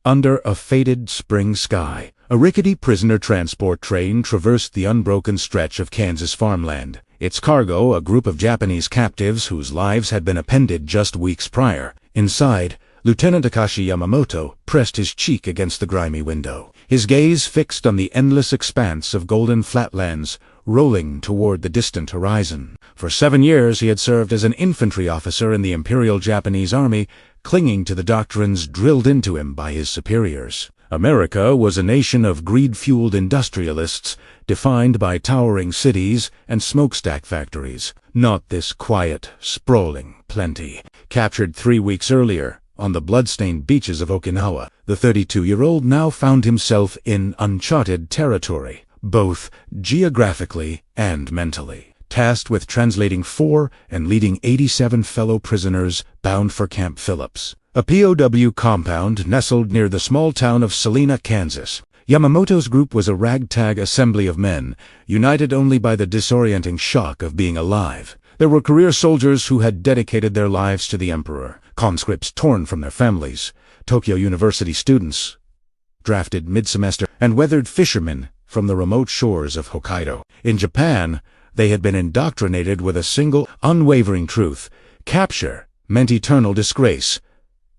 Under a faded spring sky, a rickety prisoner transport train traversed the unbroken stretch of Kansas farmland. Its cargo, a group of Japanese captives whose lives had been appended just weeks prior. Inside, Lieutenant Takashi Yamamoto pressed his cheek against the grimy window, his gaze fixed on the endless expanse of golden flatlands rolling toward the distant horizon. For 7 years he had served as an infantry officer in the Imperial Japanese Army, clinging to the doctrines drilled into him by his superiors. America was a nation of greed-fueled industrialists, defined by towering cities and smokestack factories, not this quiet, sprawling plenty. Captured 3 weeks earlier, on the blood-stained beaches of Okinawa, the 32-year-old now found himself in uncharted territory, both geographically and mentally, tasked with translating 4 and leading 87 fellow prisoners bound for Camp Phillips, a POW compound nestled near the small town of Salina, Kansas. Yamamoto's group was a ragtag assembly of men, united only by the disorienting shock of being alive. There were career soldiers who had dedicated their lives to the emperor, conscripts torn from their families, Tokyo University students, drafted mid-semester, and weathered fishermen from the remote shores of Hokkaido. In Japan, they had been indoctrinated with a single, unwavering truth: capture meant eternal disgrace,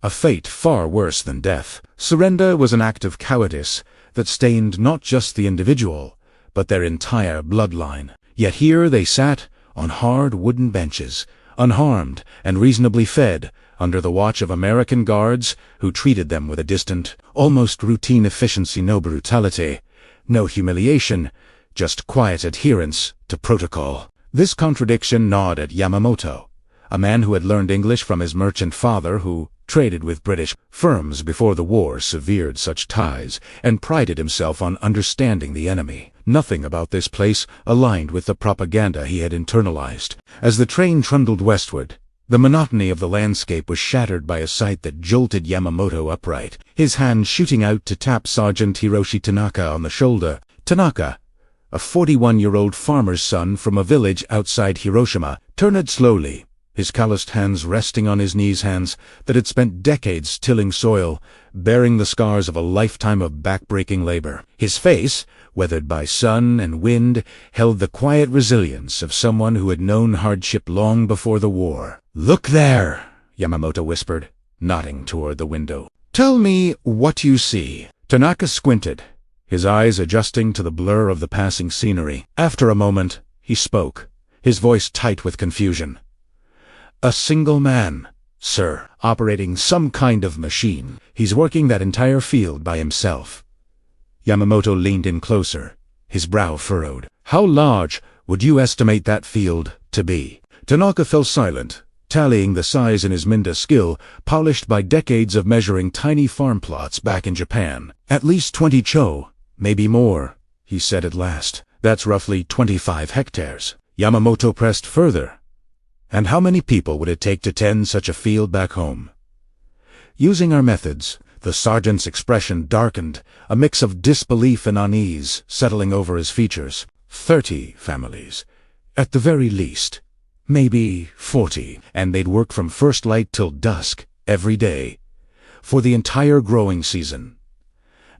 a fate far worse than death. Surrender was an act of cowardice that stained not just the individual, but their entire bloodline. Yet here they sat on hard wooden benches, unharmed and reasonably fed, under the watch of American guards who treated them with a distant, almost routine efficiency. No brutality, no humiliation, just quiet adherence to protocol. This contradiction gnawed at Yamamoto, a man who had learned English from his merchant father, who traded with British firms before the war severed such ties, and prided himself on understanding the enemy. Nothing about this place aligned with the propaganda he had internalized. As the train trundled westward, the monotony of the landscape was shattered by a sight that jolted Yamamoto upright, his hand shooting out to tap Sergeant Hiroshi Tanaka on the shoulder. Tanaka, a 41-year-old farmer's son from a village outside Hiroshima, turned slowly, his calloused hands resting on his knees, hands that had spent decades tilling soil, bearing the scars of a lifetime of back-breaking labor. His face, weathered by sun and wind, held the quiet resilience of someone who had known hardship long before the war. "Look there," Yamamoto whispered, nodding toward the window. "Tell me what you see." Tanaka squinted, his eyes adjusting to the blur of the passing scenery. After a moment, he spoke, his voice tight with confusion. "A single man, sir, operating some kind of machine. He's working that entire field by himself." Yamamoto leaned in closer, his brow furrowed. "How large would you estimate that field to be?" Tanaka fell silent, tallying the size in his Minda skill, polished by decades of measuring tiny farm plots back in Japan. "At least 20 cho, maybe more," he said at last. "That's roughly 25 hectares." Yamamoto pressed further. "And how many people would it take to tend such a field back home?" "Using our methods," the sergeant's expression darkened, a mix of disbelief and unease settling over his features. 30 families, at the very least. Maybe 40, and they'd work from first light till dusk, every day, for the entire growing season.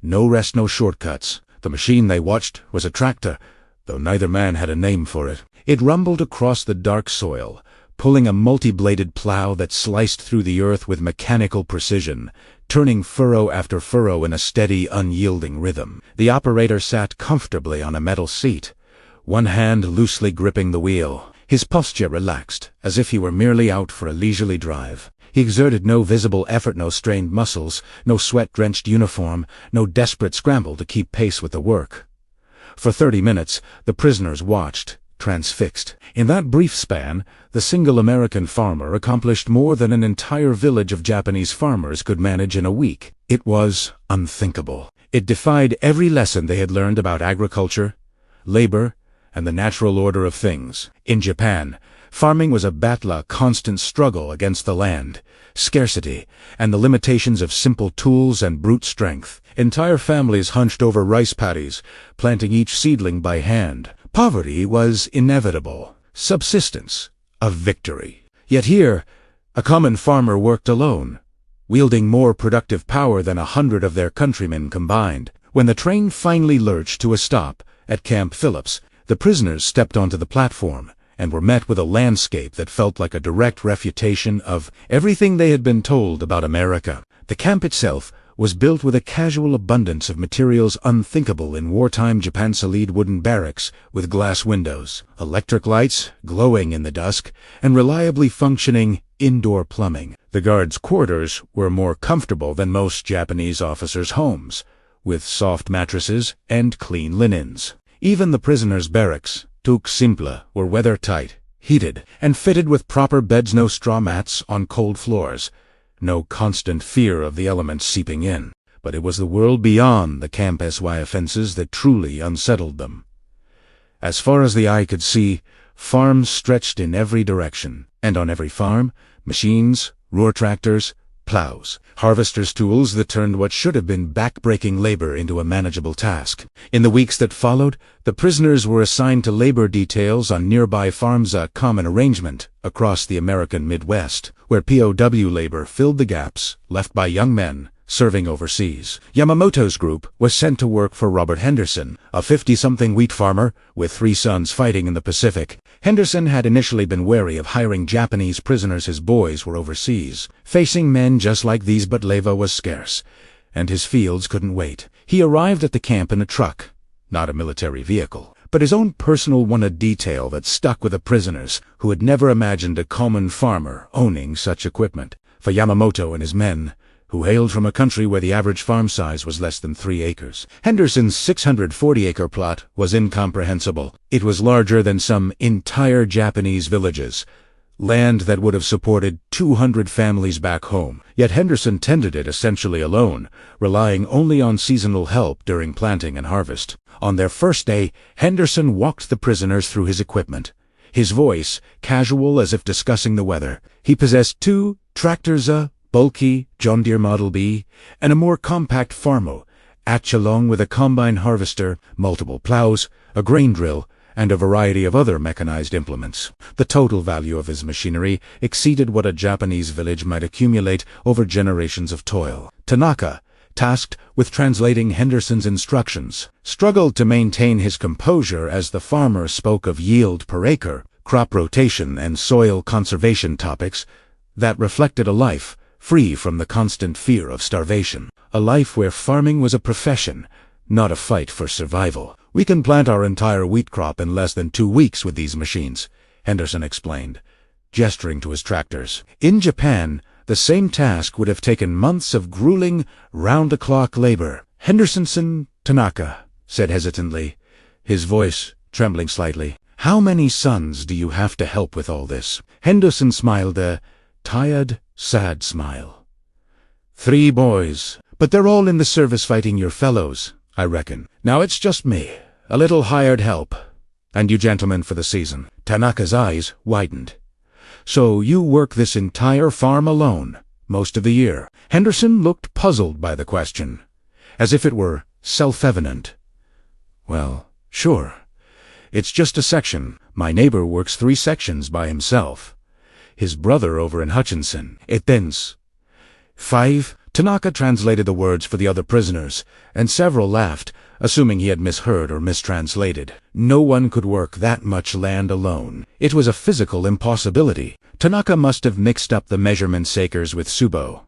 No rest, no shortcuts. The machine they watched was a tractor, though neither man had a name for it. It rumbled across the dark soil, pulling a multi-bladed plow that sliced through the earth with mechanical precision, turning furrow after furrow in a steady, unyielding rhythm. The operator sat comfortably on a metal seat, one hand loosely gripping the wheel, his posture relaxed, as if he were merely out for a leisurely drive. He exerted no visible effort, no strained muscles, no sweat-drenched uniform, no desperate scramble to keep pace with the work. For 30 minutes, the prisoners watched, transfixed. In that brief span, the single American farmer accomplished more than an entire village of Japanese farmers could manage in a week. It was unthinkable. It defied every lesson they had learned about agriculture, labor, and the natural order of things. In Japan, farming was a battle, a constant struggle against the land, scarcity, and the limitations of simple tools and brute strength. Entire families hunched over rice paddies, planting each seedling by hand. Poverty was inevitable, subsistence a victory. Yet here, a common farmer worked alone, wielding more productive power than 100 of their countrymen combined. When the train finally lurched to a stop at Camp Phillips, the prisoners stepped onto the platform and were met with a landscape that felt like a direct refutation of everything they had been told about America. The camp itself was built with a casual abundance of materials unthinkable in wartime Japan. Solid wooden barracks with glass windows, electric lights glowing in the dusk, and reliably functioning indoor plumbing. The guards' quarters were more comfortable than most Japanese officers' homes, with soft mattresses and clean linens. Even the prisoners' barracks, tout simple, were weather-tight, heated, and fitted with proper beds, no straw mats on cold floors, no constant fear of the elements seeping in. But it was the world beyond the Camp SY fences that truly unsettled them. As far as the eye could see, farms stretched in every direction, and on every farm, machines, roer tractors, plows, harvesters' tools that turned what should have been back-breaking labor into a manageable task. In the weeks that followed, the prisoners were assigned to labor details on nearby farms, a common arrangement across the American Midwest, where POW labor filled the gaps left by young men serving overseas. Yamamoto's group was sent to work for Robert Henderson, a 50-something wheat farmer with 3 sons fighting in the Pacific. Henderson had initially been wary of hiring Japanese prisoners. His boys were overseas, facing men just like these, but labor was scarce, and his fields couldn't wait. He arrived at the camp in a truck, not a military vehicle, but his own personal one, a detail that stuck with the prisoners, who had never imagined a common farmer owning such equipment. For Yamamoto and his men, who hailed from a country where the average farm size was less than 3 acres. Henderson's 640-acre plot was incomprehensible. It was larger than some entire Japanese villages, land that would have supported 200 families back home. Yet Henderson tended it essentially alone, relying only on seasonal help during planting and harvest. On their first day, Henderson walked the prisoners through his equipment, his voice casual as if discussing the weather. He possessed 2 tractors, a bulky John Deere Model B, and a more compact Farmo, along with a combine harvester, multiple plows, a grain drill, and a variety of other mechanized implements. The total value of his machinery exceeded what a Japanese village might accumulate over generations of toil. Tanaka, tasked with translating Henderson's instructions, struggled to maintain his composure as the farmer spoke of yield per acre, crop rotation, and soil conservation topics that reflected a life free from the constant fear of starvation. A life where farming was a profession, not a fight for survival. "We can plant our entire wheat crop in less than 2 weeks with these machines," Henderson explained, gesturing to his tractors. In Japan, the same task would have taken months of grueling, round-the-clock labor. "Henderson," Tanaka said hesitantly, his voice trembling slightly. "How many sons do you have to help with all this?" Henderson smiled a tired, sad smile. "3 boys, but they're all in the service fighting your fellows, I reckon. Now it's just me, a little hired help, and you gentlemen for the season." Tanaka's eyes widened. "So you work this entire farm alone, most of the year?" Henderson looked puzzled by the question, as if it were self-evident. "Well, sure. It's just a section. My neighbor works 3 sections by himself. His brother over in Hutchinson. It then's 5. Tanaka translated the words for the other prisoners, and several laughed, assuming he had misheard or mistranslated. No one could work that much land alone. It was a physical impossibility. Tanaka must have mixed up the measurement acres with tsubo,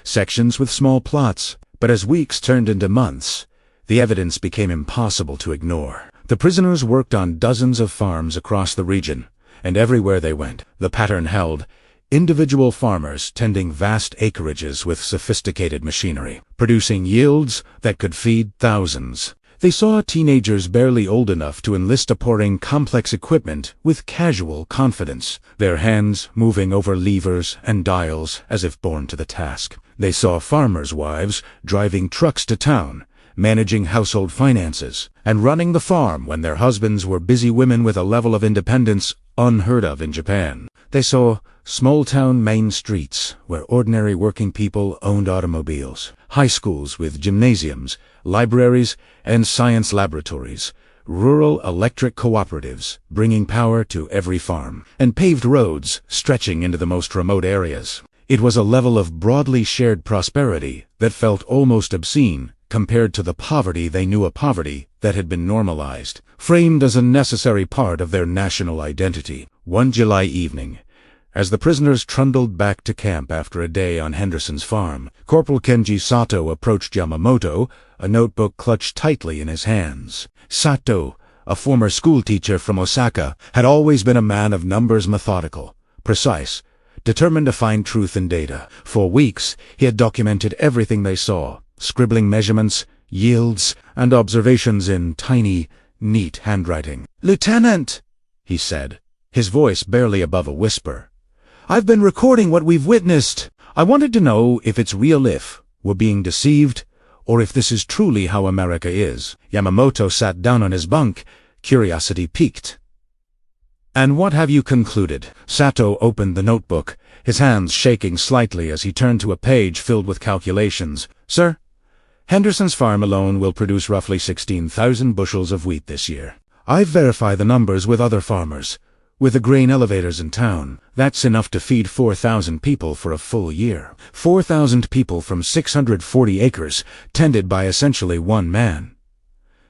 sections with small plots, but as weeks turned into months, the evidence became impossible to ignore. The prisoners worked on dozens of farms across the region, and everywhere they went, the pattern held: individual farmers tending vast acreages with sophisticated machinery, producing yields that could feed thousands. They saw teenagers barely old enough to enlist operating complex equipment with casual confidence, their hands moving over levers and dials as if born to the task. They saw farmers' wives driving trucks to town, managing household finances, and running the farm when their husbands were busy women with a level of independence unheard of in Japan. They saw small-town main streets where ordinary working people owned automobiles, high schools with gymnasiums, libraries, and science laboratories, rural electric cooperatives bringing power to every farm, and paved roads stretching into the most remote areas. It was a level of broadly shared prosperity that felt almost obscene compared to the poverty they knew, a poverty that had been normalized, framed as a necessary part of their national identity. One July evening, as the prisoners trundled back to camp after a day on Henderson's farm, Corporal Kenji Sato approached Yamamoto, a notebook clutched tightly in his hands. Sato, a former schoolteacher from Osaka, had always been a man of numbers, methodical, precise, determined to find truth in data. For weeks, he had documented everything they saw, scribbling measurements, yields, and observations in tiny, neat handwriting. "Lieutenant," he said, his voice barely above a whisper, "I've been recording what we've witnessed. I wanted to know if it's real, if we're being deceived, or if this is truly how America is." Yamamoto sat down on his bunk, curiosity piqued. "And what have you concluded?" Sato opened the notebook, his hands shaking slightly as he turned to a page filled with calculations. "Sir, Henderson's farm alone will produce roughly 16,000 bushels of wheat this year. I've verified the numbers with other farmers, with the grain elevators in town. That's enough to feed 4,000 people for a full year. 4,000 people from 640 acres, tended by essentially one man."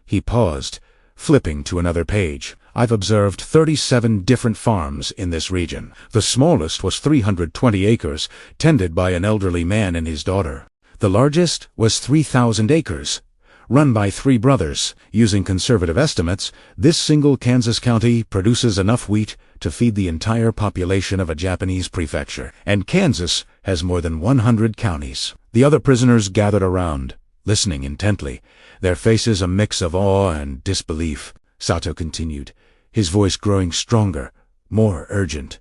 He paused, flipping to another page. "I've observed 37 different farms in this region. The smallest was 320 acres, tended by an elderly man and his daughter. The largest was 3,000 acres, run by 3 brothers. Using conservative estimates, this single Kansas county produces enough wheat to feed the entire population of a Japanese prefecture, and Kansas has more than 100 counties." The other prisoners gathered around, listening intently, their faces a mix of awe and disbelief. Sato continued, his voice growing stronger, more urgent.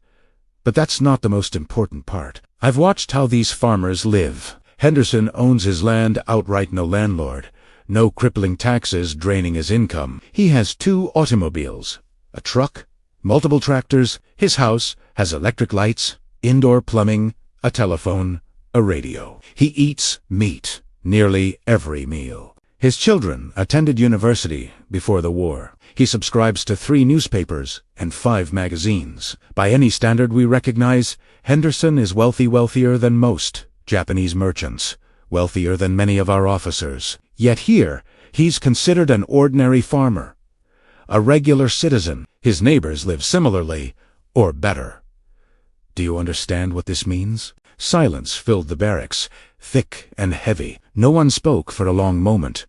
"But that's not the most important part. I've watched how these farmers live. Henderson owns his land outright, no landlord, no crippling taxes draining his income. He has 2 automobiles, a truck, multiple tractors. His house has electric lights, indoor plumbing, a telephone, a radio. He eats meat nearly every meal. His children attended university before the war. He subscribes to 3 newspapers and 5 magazines. By any standard we recognize, Henderson is wealthy, wealthier than most Japanese merchants, wealthier than many of our officers. Yet here, he's considered an ordinary farmer, a regular citizen. His neighbors live similarly, or better. Do you understand what this means?" Silence filled the barracks, thick and heavy. No one spoke for a long moment,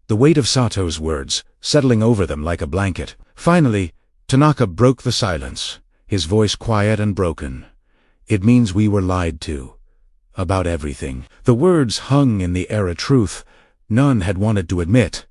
the weight of Sato's words settling over them like a blanket. Finally, Tanaka broke the silence, his voice quiet and broken. "It means we were lied to. About everything." The words hung in the air, a truth none had wanted to admit,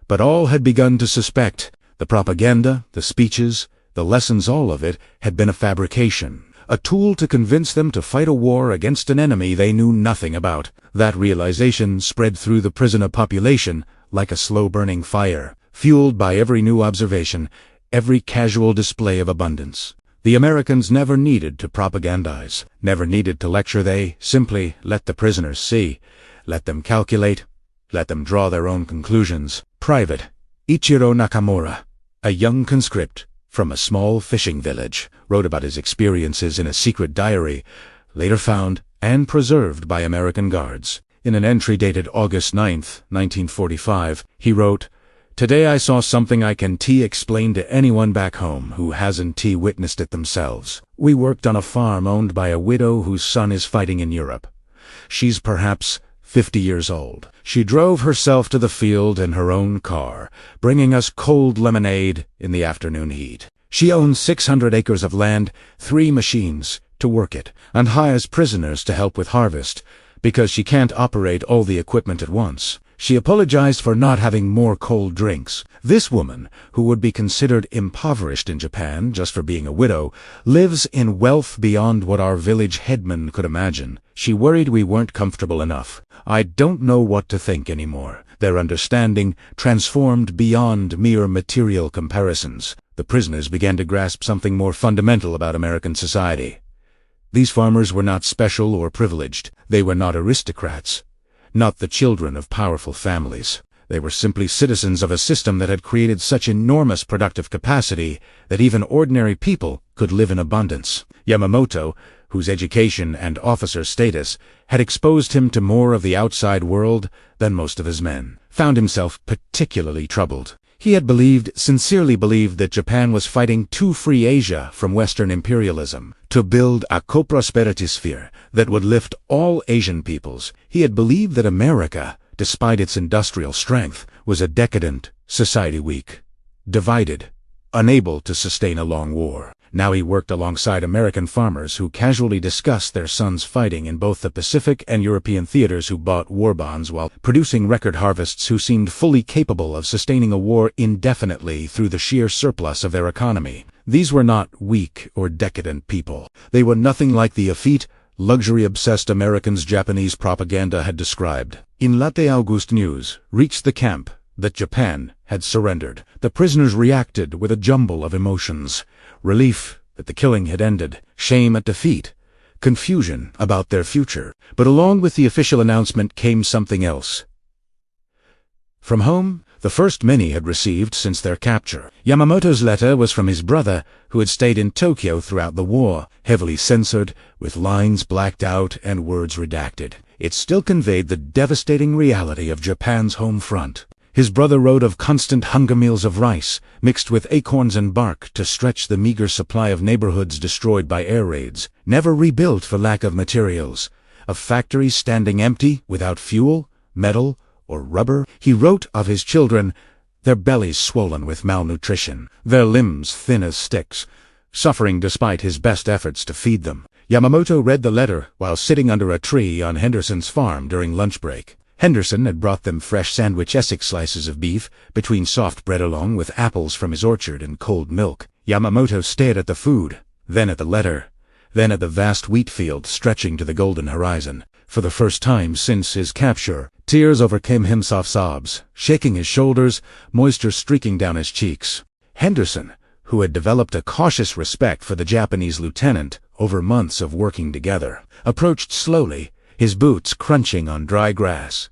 but all had begun to suspect. The propaganda, the speeches, the lessons, all of it had been a fabrication, a tool to convince them to fight a war against an enemy they knew nothing about. That realization spread through the prisoner population like a slow-burning fire, fueled by every new observation, every casual display of abundance. The Americans never needed to propagandize, never needed to lecture. They simply let the prisoners see, let them calculate, let them draw their own conclusions. Private Ichiro Nakamura, a young conscript from a small fishing village, wrote about his experiences in a secret diary, later found and preserved by American guards. In an entry dated August 9, 1945, he wrote, "Today I saw something I can explain to anyone back home who hasn't witnessed it themselves. We worked on a farm owned by a widow whose son is fighting in Europe. She's perhaps 50 years old. She drove herself to the field in her own car, bringing us cold lemonade in the afternoon heat. She owns 600 acres of land, 3 machines to work it, and hires prisoners to help with harvest, because she can't operate all the equipment at once. She apologized for not having more cold drinks. This woman, who would be considered impoverished in Japan just for being a widow, lives in wealth beyond what our village headman could imagine. She worried we weren't comfortable enough. I don't know what to think anymore." Their understanding transformed beyond mere material comparisons. The prisoners began to grasp something more fundamental about American society. These farmers were not special or privileged. They were not aristocrats, not the children of powerful families. They were simply citizens of a system that had created such enormous productive capacity that even ordinary people could live in abundance. Yamamoto, whose education and officer status had exposed him to more of the outside world than most of his men, found himself particularly troubled. He had sincerely believed that Japan was fighting to free Asia from Western imperialism, to build a co-prosperity sphere that would lift all Asian peoples. He had believed that America, despite its industrial strength, was a decadent society, weak, divided, unable to sustain a long war. Now he worked alongside American farmers who casually discussed their sons fighting in both the Pacific and European theaters, who bought war bonds while producing record harvests, who seemed fully capable of sustaining a war indefinitely through the sheer surplus of their economy. These were not weak or decadent people. They were nothing like the effete, luxury-obsessed Americans Japanese propaganda had described. In late August, news reached the camp that Japan had surrendered. The prisoners reacted with a jumble of emotions: relief that the killing had ended, shame at defeat, confusion about their future. But along with the official announcement came something else. From home, the first many had received since their capture. Yamamoto's letter was from his brother, who had stayed in Tokyo throughout the war, heavily censored, with lines blacked out and words redacted. It still conveyed the devastating reality of Japan's home front. His brother wrote of constant hunger meals of rice, mixed with acorns and bark to stretch the meager supply of neighborhoods destroyed by air raids, never rebuilt for lack of materials, of factories standing empty without fuel, metal, or rubber. He wrote of his children, their bellies swollen with malnutrition, their limbs thin as sticks, suffering despite his best efforts to feed them. Yamamoto read the letter while sitting under a tree on Henderson's farm during lunch break. Henderson had brought them fresh sandwich Essex slices of beef, between soft bread along with apples from his orchard and cold milk. Yamamoto stared at the food, then at the letter, then at the vast wheat field stretching to the golden horizon. For the first time since his capture, tears overcame him, soft sobs, shaking his shoulders, moisture streaking down his cheeks. Henderson, who had developed a cautious respect for the Japanese lieutenant over months of working together, approached slowly, his boots crunching on dry grass.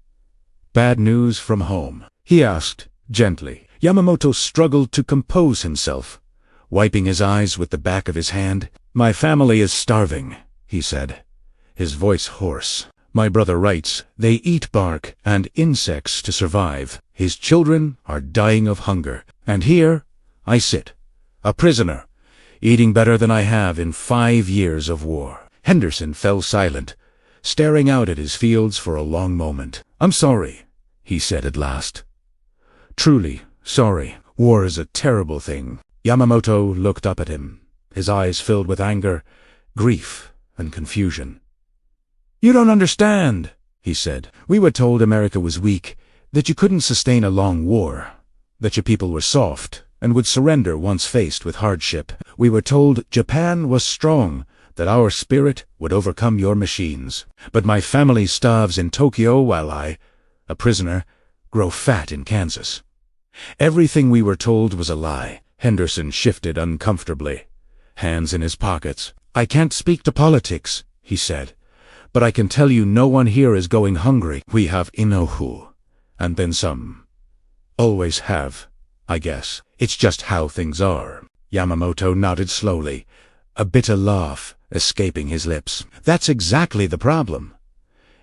"Bad news from home?" he asked, gently. Yamamoto struggled to compose himself, wiping his eyes with the back of his hand. "My family is starving," he said, his voice hoarse. "My brother writes they eat bark and insects to survive. His children are dying of hunger. And here I sit, a prisoner, eating better than I have in 5 years of war." Henderson fell silent, staring out at his fields for a long moment. "I'm sorry," he said at last. "Truly sorry. War is a terrible thing." Yamamoto looked up at him, his eyes filled with anger, grief, and confusion. "You don't understand," he said. "We were told America was weak, that you couldn't sustain a long war, that your people were soft and would surrender once faced with hardship. We were told Japan was strong, that our spirit would overcome your machines. But my family starves in Tokyo while I, a prisoner, grow fat in Kansas." Everything we were told was a lie. Henderson shifted uncomfortably, hands in his pockets. "I can't speak to politics," he said, "but I can tell you no one here is going hungry. We have enough, and then some. Always have, I guess. It's just how things are." Yamamoto nodded slowly, a bitter laugh escaping his lips. "That's exactly the problem.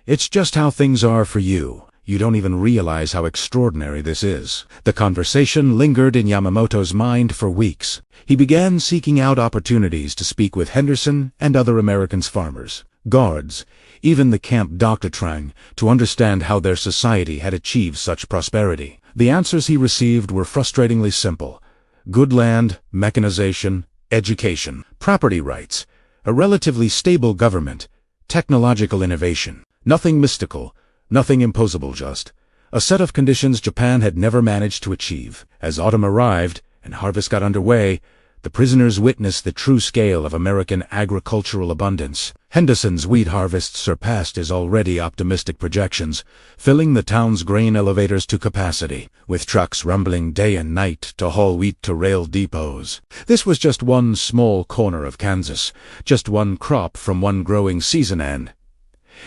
It's just how things are for you. You don't even realize how extraordinary this is." The conversation lingered in Yamamoto's mind for weeks. He began seeking out opportunities to speak with Henderson and other American farmers, guards, even the camp doctor, trying to understand how their society had achieved such prosperity. The answers he received were frustratingly simple: good land, mechanization, education, property rights, a relatively stable government, technological innovation. Nothing mystical, nothing imposable, just a set of conditions Japan had never managed to achieve. As autumn arrived and harvest got underway, the prisoners witnessed the true scale of American agricultural abundance. Henderson's wheat harvest surpassed his already optimistic projections, filling the town's grain elevators to capacity, with trucks rumbling day and night to haul wheat to rail depots. This was just one small corner of Kansas, just one crop from one growing season, and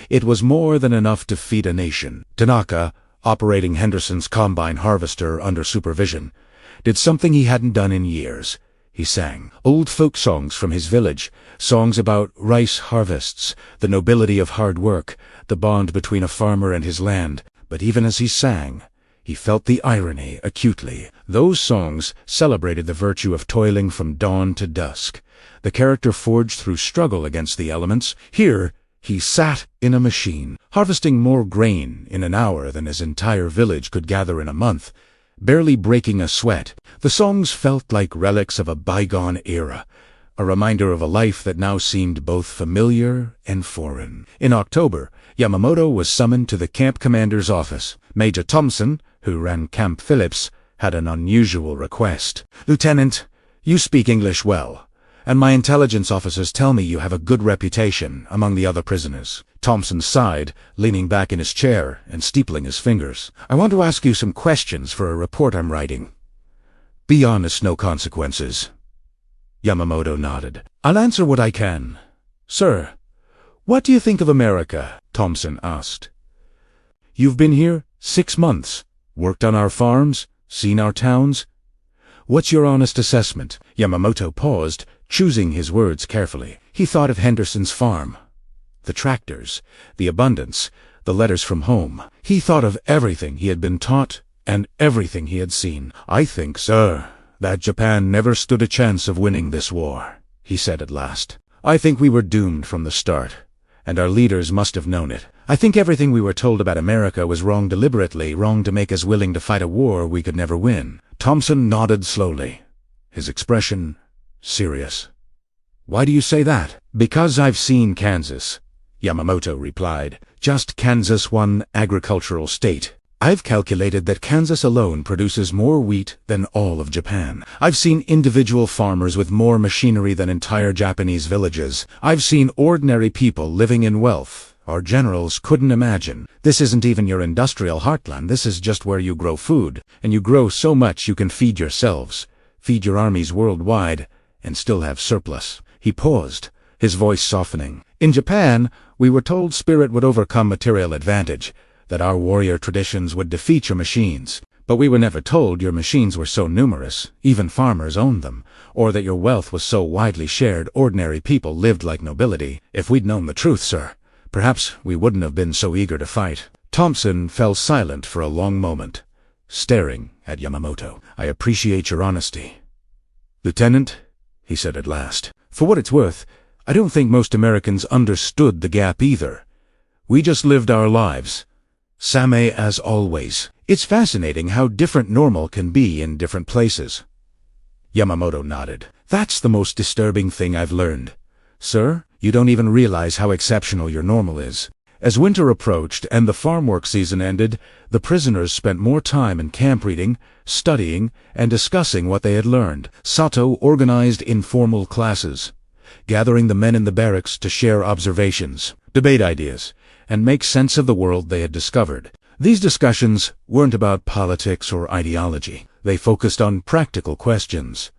it was more than enough to feed a nation. Tanaka, operating Henderson's combine harvester under supervision, did something he hadn't done in years. he sang. Old folk songs from his village, songs about rice harvests, the nobility of hard work, the bond between a farmer and his land. But even as he sang, he felt the irony acutely. Those songs celebrated the virtue of toiling from dawn to dusk. The character forged through struggle against the elements. Here, he sat in a machine, harvesting more grain in an hour than his entire village could gather in a month, barely breaking a sweat. The songs felt like relics of a bygone era, a reminder of a life that now seemed both familiar and foreign. In October, Yamamoto was summoned to the camp commander's office. Major Thompson, who ran Camp Phillips, had an unusual request. "Lieutenant, you speak English well, and my intelligence officers tell me you have a good reputation among the other prisoners." Thompson sighed, leaning back in his chair and steepling his fingers. "I want to ask you some questions for a report I'm writing. Be honest, no consequences." Yamamoto nodded. "I'll answer what I can." "Sir, what do you think of America?" Thompson asked. "You've been here 6 months, worked on our farms, seen our towns. What's your honest assessment?" Yamamoto paused, choosing his words carefully. He thought of Henderson's farm, the tractors, the abundance, the letters from home. He thought of everything he had been taught and everything he had seen. "I think, sir, that Japan never stood a chance of winning this war," he said at last. "I think we were doomed from the start, and our leaders must have known it. I think everything we were told about America was wrong deliberately, wrong to make us willing to fight a war we could never win." Thompson nodded slowly, his expression serious. "Why do you say that?" "Because I've seen Kansas," Yamamoto replied. "Just Kansas, one agricultural state. I've calculated that Kansas alone produces more wheat than all of Japan. I've seen individual farmers with more machinery than entire Japanese villages. I've seen ordinary people living in wealth our generals couldn't imagine. This isn't even your industrial heartland. This is just where you grow food, and you grow so much you can feed yourselves, feed your armies worldwide, and still have surplus." He paused, his voice softening. "In Japan, we were told spirit would overcome material advantage, that our warrior traditions would defeat your machines. But we were never told your machines were so numerous, even farmers owned them, or that your wealth was so widely shared ordinary people lived like nobility. If we'd known the truth, sir, perhaps we wouldn't have been so eager to fight." Thompson fell silent for a long moment, staring at Yamamoto. "I appreciate your honesty, Lieutenant," he said at last. "For what it's worth, I don't think most Americans understood the gap either. We just lived our lives. Same as always. It's fascinating how different normal can be in different places." Yamamoto nodded. "That's the most disturbing thing I've learned. Sir, you don't even realize how exceptional your normal is." As winter approached and the farm work season ended, the prisoners spent more time in camp reading, studying, and discussing what they had learned. Sato organized informal classes, gathering the men in the barracks to share observations, debate ideas, and make sense of the world they had discovered. These discussions weren't about politics or ideology. They focused on practical questions.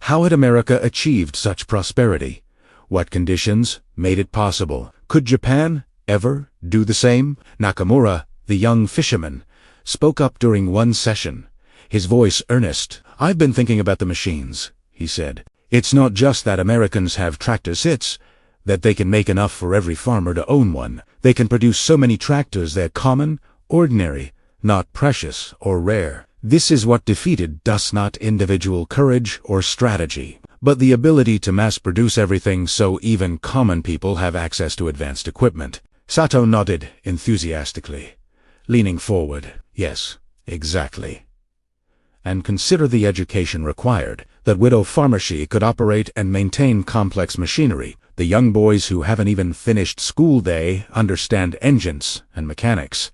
How had America achieved such prosperity? What conditions made it possible? Could Japan ever do the same? Nakamura, the young fisherman, spoke up during one session, his voice earnest. "I've been thinking about the machines," he said. "It's not just that Americans have tractors, it's that they can make enough for every farmer to own one. They can produce so many tractors they're common, ordinary, not precious or rare. This is what defeated us, not individual courage or strategy, but the ability to mass-produce everything so even common people have access to advanced equipment." Sato nodded enthusiastically, leaning forward. "Yes, exactly. And consider the education required. That widow farmership could operate and maintain complex machinery. The young boys who haven't even finished school day understand engines and mechanics.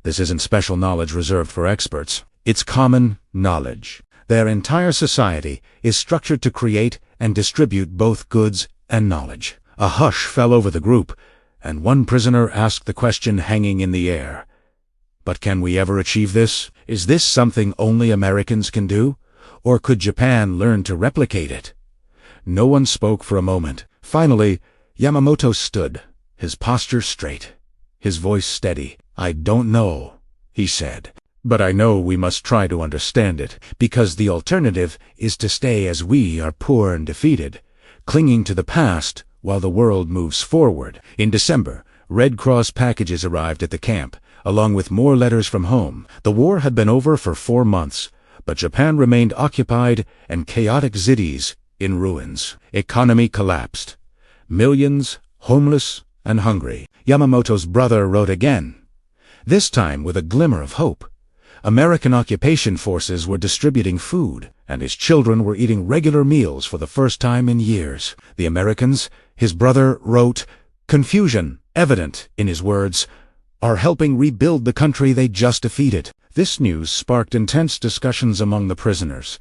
This isn't special knowledge reserved for experts. It's common knowledge. Their entire society is structured to create and distribute both goods and knowledge." A hush fell over the group, and one prisoner asked the question hanging in the air. "But can we ever achieve this? Is this something only Americans can do? Or could Japan learn to replicate it?" No one spoke for a moment. Finally, Yamamoto stood, his posture straight, his voice steady. "I don't know," he said. But I know we must try to understand it, because the alternative is to stay as we are poor and defeated, clinging to the past while the world moves forward. In December, Red Cross packages arrived at the camp, along with more letters from home. The war had been over for 4 months, but Japan remained occupied and chaotic cities in ruins. Economy collapsed. Millions homeless and hungry. Yamamoto's brother wrote again, this time with a glimmer of hope. American occupation forces were distributing food, and his children were eating regular meals for the first time in years. The Americans, his brother wrote, confusion, evident in his words, are helping rebuild the country they just defeated. This news sparked intense discussions among the prisoners.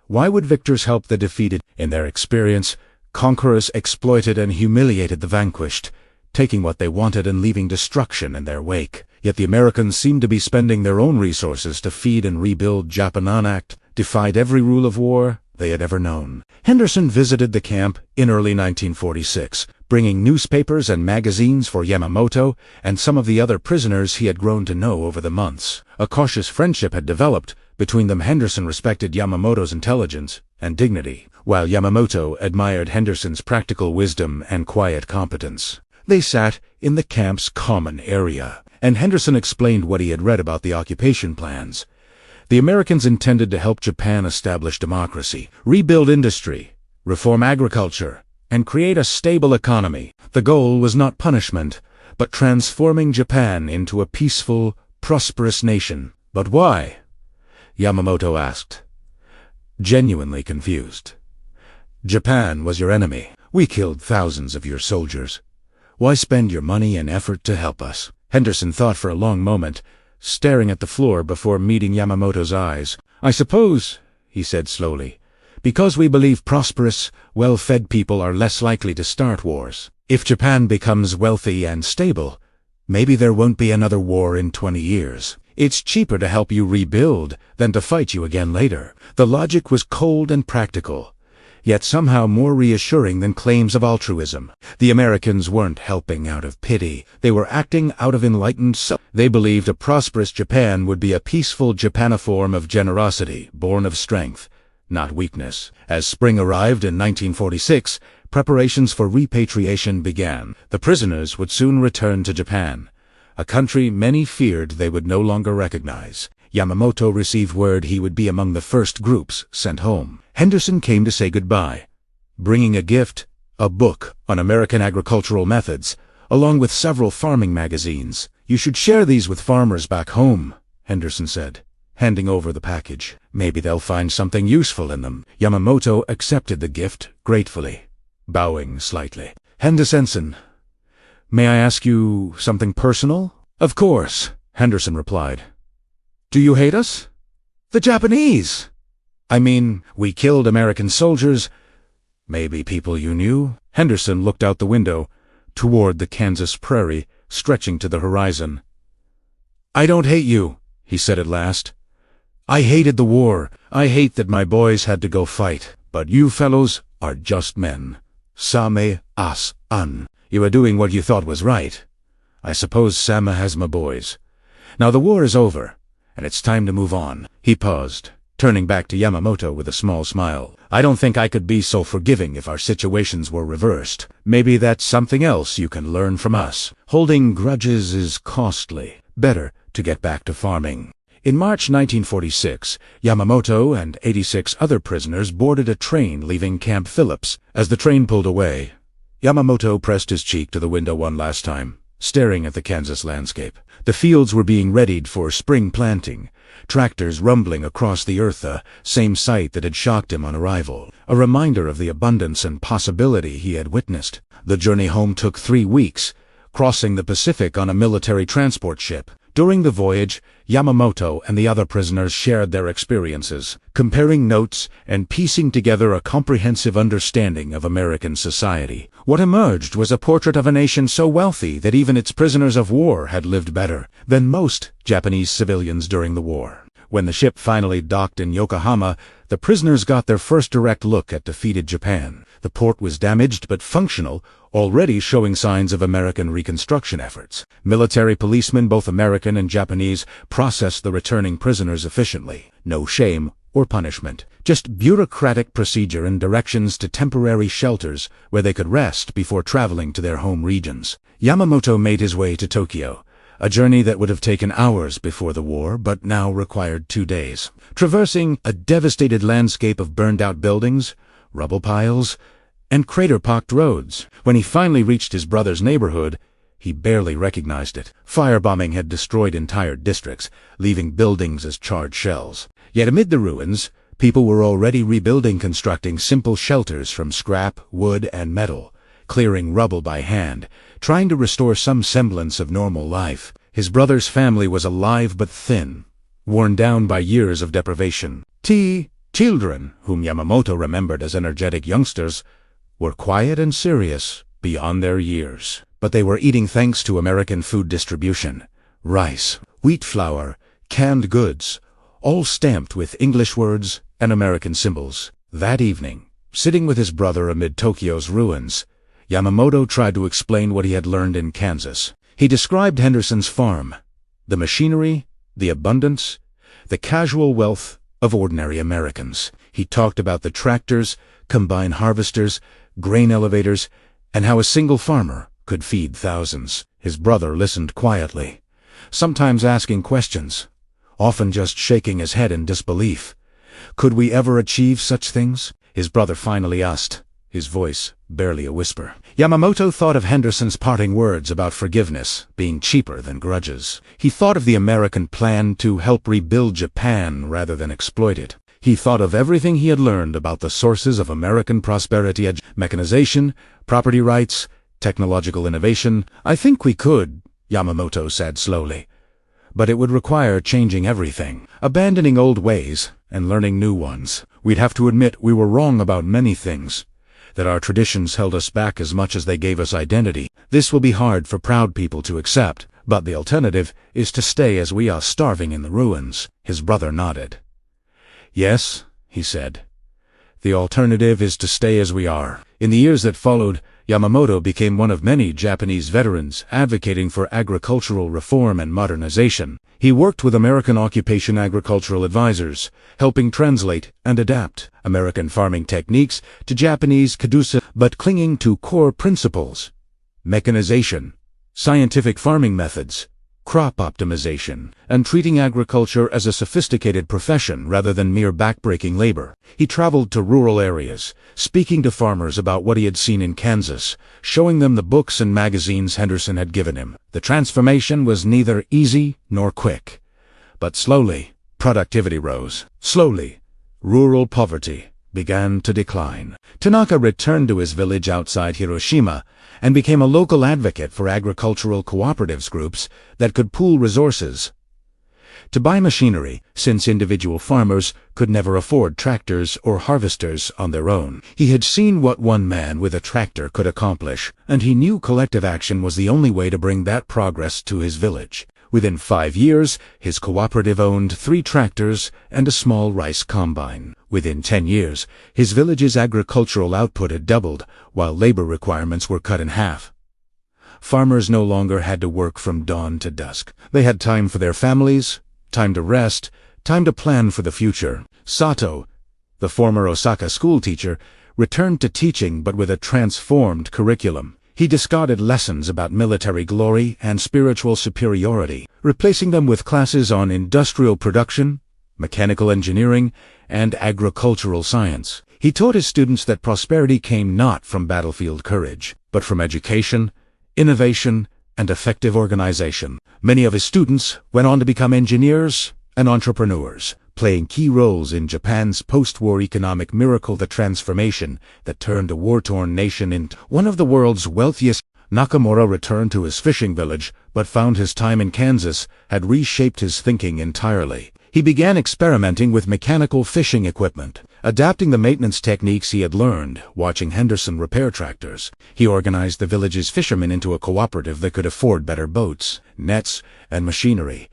Why would victors help the defeated? In their experience, conquerors exploited and humiliated the vanquished, taking what they wanted and leaving destruction in their wake. Yet the Americans seemed to be spending their own resources to feed and rebuild. Japan defied every rule of war they had ever known. Henderson visited the camp in early 1946, bringing newspapers and magazines for Yamamoto and some of the other prisoners he had grown to know over the months. A cautious friendship had developed between them. Henderson respected Yamamoto's intelligence and dignity, while Yamamoto admired Henderson's practical wisdom and quiet competence. They sat in the camp's common area, and Henderson explained what he had read about the occupation plans. The Americans intended to help Japan establish democracy, rebuild industry, reform agriculture, and create a stable economy. The goal was not punishment, but transforming Japan into a peaceful, prosperous nation. But why? Yamamoto asked, genuinely confused. Japan was your enemy. We killed thousands of your soldiers. Why spend your money and effort to help us? Henderson thought for a long moment, staring at the floor before meeting Yamamoto's eyes. I suppose, he said slowly, because we believe prosperous, well-fed people are less likely to start wars. If Japan becomes wealthy and stable, maybe there won't be another war in 20 years. It's cheaper to help you rebuild than to fight you again later. The logic was cold and practical, yet somehow more reassuring than claims of altruism. The Americans weren't helping out of pity. They were acting out of enlightened self. They believed a prosperous Japan would be a peaceful Japaniform of generosity, born of strength, not weakness. As spring arrived in 1946, preparations for repatriation began. The prisoners would soon return to Japan, a country many feared they would no longer recognize. Yamamoto received word he would be among the first groups sent home. Henderson came to say goodbye, bringing a gift, a book on American agricultural methods, along with several farming magazines. You should share these with farmers back home, Henderson said, handing over the package. Maybe they'll find something useful in them. Yamamoto accepted the gift gratefully, bowing slightly. Henderson, may I ask you something personal? Of course, Henderson replied. Do you hate us? The Japanese! I mean, we killed American soldiers. Maybe people you knew? Henderson looked out the window, toward the Kansas prairie, stretching to the horizon. I don't hate you, he said at last. I hated the war. I hate that my boys had to go fight. But you fellows are just men. Same as un. You are doing what you thought was right. I suppose Sama has my boys. Now the war is over, and it's time to move on. He paused, turning back to Yamamoto with a small smile. I don't think I could be so forgiving if our situations were reversed. Maybe that's something else you can learn from us. Holding grudges is costly. Better to get back to farming. In March 1946, Yamamoto and 86 other prisoners boarded a train leaving Camp Phillips. As the train pulled away, Yamamoto pressed his cheek to the window one last time, staring at the Kansas landscape. The fields were being readied for spring planting, tractors rumbling across the earth, the same sight that had shocked him on arrival, a reminder of the abundance and possibility he had witnessed. The journey home took 3 weeks, crossing the Pacific on a military transport ship. During the voyage, Yamamoto and the other prisoners shared their experiences, comparing notes and piecing together a comprehensive understanding of American society. What emerged was a portrait of a nation so wealthy that even its prisoners of war had lived better than most Japanese civilians during the war. When the ship finally docked in Yokohama, the prisoners got their first direct look at defeated Japan. The port was damaged but functional, already showing signs of American reconstruction efforts. Military policemen, both American and Japanese, processed the returning prisoners efficiently. No shame or punishment, just bureaucratic procedure and directions to temporary shelters where they could rest before traveling to their home regions. Yamamoto made his way to Tokyo, a journey that would have taken hours before the war, but now required 2 days. Traversing a devastated landscape of burned-out buildings, rubble piles, and crater-pocked roads. When he finally reached his brother's neighborhood, he barely recognized it. Firebombing had destroyed entire districts, leaving buildings as charred shells. Yet amid the ruins, people were already rebuilding, constructing simple shelters from scrap, wood, and metal, clearing rubble by hand, trying to restore some semblance of normal life. His brother's family was alive but thin, worn down by years of deprivation. Children, whom Yamamoto remembered as energetic youngsters, were quiet and serious beyond their years. But they were eating thanks to American food distribution. Rice, wheat flour, canned goods, all stamped with English words and American symbols. That evening, sitting with his brother amid Tokyo's ruins, Yamamoto tried to explain what he had learned in Kansas. He described Henderson's farm, the machinery, the abundance, the casual wealth of ordinary Americans. He talked about the tractors, combine harvesters, grain elevators, and how a single farmer could feed thousands. His brother listened quietly, sometimes asking questions, often just shaking his head in disbelief. Could we ever achieve such things? His brother finally asked, his voice barely a whisper. Yamamoto thought of Henderson's parting words about forgiveness being cheaper than grudges. He thought of the American plan to help rebuild Japan rather than exploit it. He thought of everything he had learned about the sources of American prosperity: mechanization, property rights, technological innovation. I think we could, Yamamoto said slowly. But it would require changing everything, abandoning old ways and learning new ones. We'd have to admit we were wrong about many things, that our traditions held us back as much as they gave us identity. This will be hard for proud people to accept, but the alternative is to stay as we are, starving in the ruins. His brother nodded. Yes, he said. The alternative is to stay as we are. In the years that followed, Yamamoto became one of many Japanese veterans advocating for agricultural reform and modernization. He worked with American occupation agricultural advisors, helping translate and adapt American farming techniques to Japanese kadusa, but clinging to core principles: mechanization, scientific farming methods, crop optimization, and treating agriculture as a sophisticated profession rather than mere backbreaking labor. He traveled to rural areas, speaking to farmers about what he had seen in Kansas, showing them the books and magazines Henderson had given him. The transformation was neither easy nor quick, but slowly, productivity rose. Slowly, rural poverty began to decline. Tanaka returned to his village outside Hiroshima and became a local advocate for agricultural cooperatives groups that could pool resources to buy machinery, since individual farmers could never afford tractors or harvesters on their own. He had seen what one man with a tractor could accomplish, and he knew collective action was the only way to bring that progress to his village. Within 5 years, his cooperative owned 3 tractors and a small rice combine. Within 10 years, his village's agricultural output had doubled, while labor requirements were cut in half. Farmers no longer had to work from dawn to dusk. They had time for their families, time to rest, time to plan for the future. Sato, the former Osaka schoolteacher, returned to teaching but with a transformed curriculum. He discarded lessons about military glory and spiritual superiority, replacing them with classes on industrial production, mechanical engineering, and agricultural science. He taught his students that prosperity came not from battlefield courage, but from education, innovation, and effective organization. Many of his students went on to become engineers and entrepreneurs, playing key roles in Japan's post-war economic miracle, the transformation that turned a war-torn nation into one of the world's wealthiest. Nakamura returned to his fishing village, but found his time in Kansas had reshaped his thinking entirely. He began experimenting with mechanical fishing equipment, adapting the maintenance techniques he had learned watching Henderson repair tractors. He organized the village's fishermen into a cooperative that could afford better boats, nets, and machinery,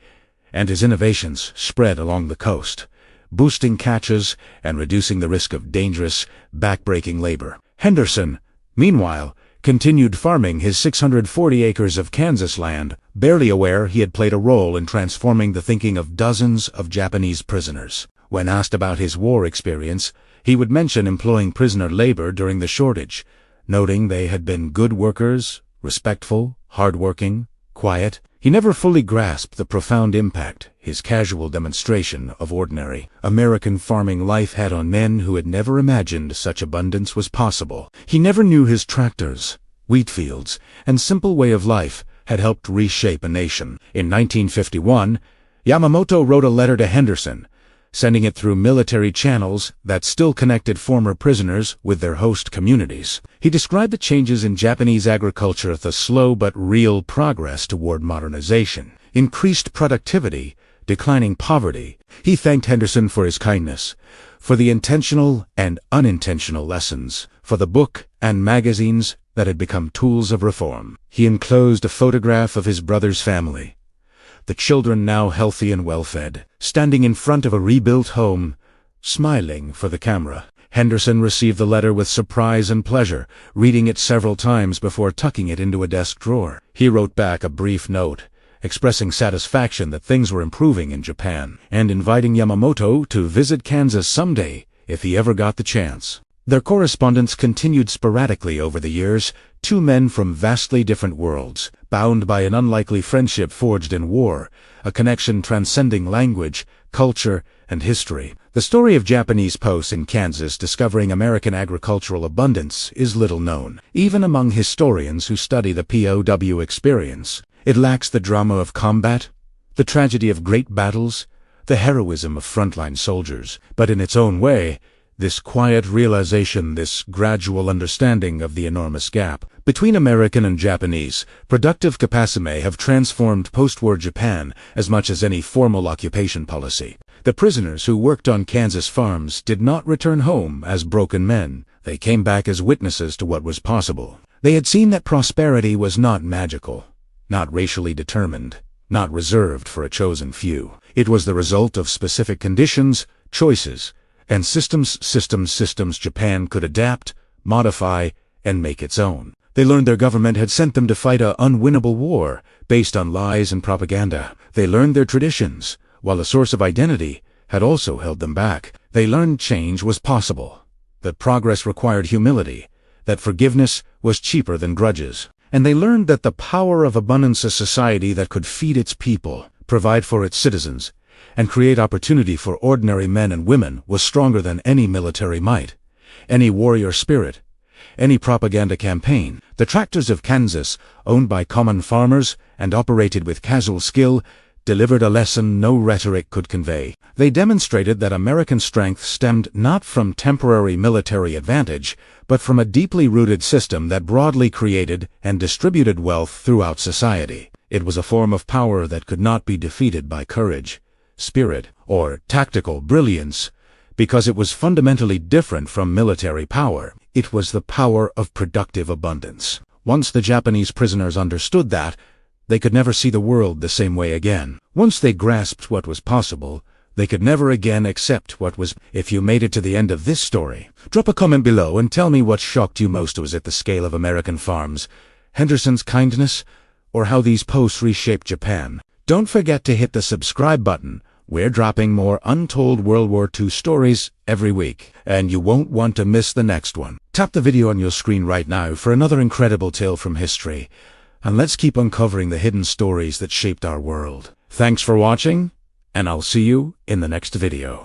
and his innovations spread along the coast, boosting catches and reducing the risk of dangerous, backbreaking labor. Henderson, meanwhile, continued farming his 640 acres of Kansas land, barely aware he had played a role in transforming the thinking of dozens of Japanese prisoners. When asked about his war experience, he would mention employing prisoner labor during the shortage, noting they had been good workers, respectful, hard-working, quiet. He never fully grasped the profound impact his casual demonstration of ordinary American farming life had on men who had never imagined such abundance was possible. He never knew his tractors, wheat fields, and simple way of life had helped reshape a nation. In 1951, Yamamoto wrote a letter to Henderson, sending it through military channels that still connected former prisoners with their host communities. He described the changes in Japanese agriculture as the slow but real progress toward modernization, increased productivity, declining poverty. He thanked Henderson for his kindness, for the intentional and unintentional lessons, for the book and magazines that had become tools of reform. He enclosed a photograph of his brother's family, the children now healthy and well-fed, standing in front of a rebuilt home, smiling for the camera. Henderson received the letter with surprise and pleasure, reading it several times before tucking it into a desk drawer. He wrote back a brief note, expressing satisfaction that things were improving in Japan, and inviting Yamamoto to visit Kansas someday if he ever got the chance. Their correspondence continued sporadically over the years, two men from vastly different worlds, bound by an unlikely friendship forged in war, a connection transcending language, culture, and history. The story of Japanese posts in Kansas discovering American agricultural abundance is little known, even among historians who study the POW experience. It lacks the drama of combat, the tragedy of great battles, the heroism of frontline soldiers, but in its own way, this quiet realization, this gradual understanding of the enormous gap between American and Japanese productive capacity may have transformed post-war Japan as much as any formal occupation policy. The prisoners who worked on Kansas farms did not return home as broken men. They came back as witnesses to what was possible. They had seen that prosperity was not magical, not racially determined, not reserved for a chosen few. It was the result of specific conditions, choices, and systems Japan could adapt, modify, and make its own. They learned their government had sent them to fight an unwinnable war based on lies and propaganda. They learned their traditions, while a source of identity had also held them back. They learned change was possible, that progress required humility, that forgiveness was cheaper than grudges. And they learned that the power of abundance, a society that could feed its people, provide for its citizens, and create opportunity for ordinary men and women was stronger than any military might, any warrior spirit, any propaganda campaign. The tractors of Kansas, owned by common farmers and operated with casual skill, delivered a lesson no rhetoric could convey. They demonstrated that American strength stemmed not from temporary military advantage, but from a deeply rooted system that broadly created and distributed wealth throughout society. It was a form of power that could not be defeated by courage, spirit, or tactical brilliance, because it was fundamentally different from military power. It was the power of productive abundance. Once the Japanese prisoners understood that, they could never see the world the same way again. Once they grasped what was possible, they could never again accept what was. If you made it to the end of this story, drop a comment below and tell me what shocked you most. Was it the scale of American farms, Henderson's kindness, or how these posts reshaped Japan? Don't forget to hit the subscribe button. We're dropping more untold World War II stories every week, and you won't want to miss the next one. Tap the video on your screen right now for another incredible tale from history, and let's keep uncovering the hidden stories that shaped our world. Thanks for watching, and I'll see you in the next video.